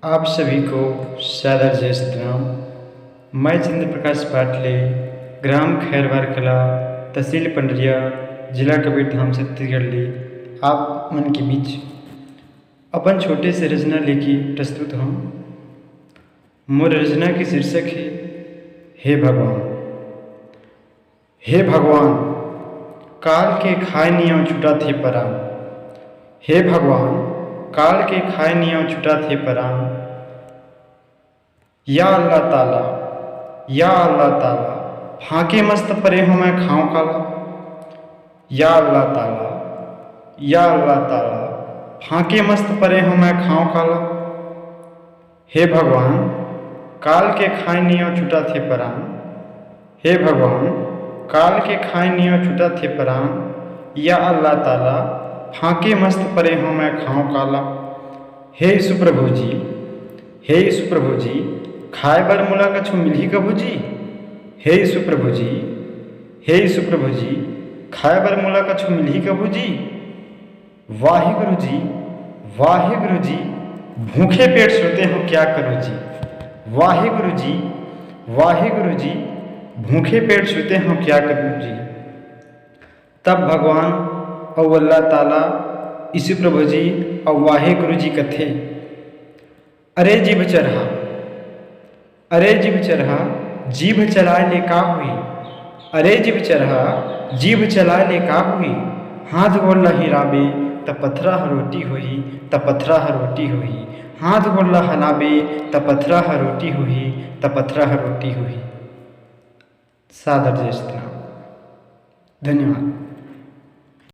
आप सभी को सादर जय श्री राम। मैं चंद्र प्रकाश पाटले, ग्राम खैरवार कला, तहसील पंडरिया, जिला कबीरधाम, छत्तीसगढ़ ले आप मन के बीच अपन छोटे से रचना लेके प्रस्तुत हूँ। मोर रचना की शीर्षक है हे भगवान। हे भगवान, काल के खाए नियम छुटा थे पराम। हे भगवान, काल के खाए नियम छुटा थे पराम। या अल्लाह ताला, या अल्लाह ताला, फाके मस्त परे हो मैं खाऊं काला। या अल्लाह ताला, या अल्लाह ताला, फाके मस्त परे हो मैं खाऊं काला। हे भगवान, काल के खाए नियम छुटा थे पराम। हे भगवान, काल के खाए नियम छुटा थे पराम। या अल्लाह ताला, फाके मस्त परे हो मैं खाऊं काला। हे यीशु प्रभु जी, हे यीशु प्रभु जी, खाए बर मोला कछु मिलही कभू जी। हे यीशु प्रभु जी, हे यीशु प्रभु जी, खाए बर मोला कछु मिलही कभू जी। वाहिगुरु जी, वाहिगुरु जी, भूखे पेट सोते हो क्या करूँ जी। वाहिगुरु जी, वाहिगुरु जी, भूखे पेट सोते हो क्या करूँ जी। तब भगवान और अल्लाह ताला, यीशु प्रभु जी और वाहिगुरु जी कथे, अरे जीभ चरहा, अरे जीभ चरहा, जीभ चलाए ले का हुई। अरे जीभ चरहा, जीभ चलाए ले का हुई। हाथ गोला हिराबे त पथरा ह रोटी होही, त पथरा ह रोटी होही। हाथ गोला हलाबे त पथरा ह रोटी होही, त पथरा ह रोटी होही। सादर जय श्री राम। धन्यवाद।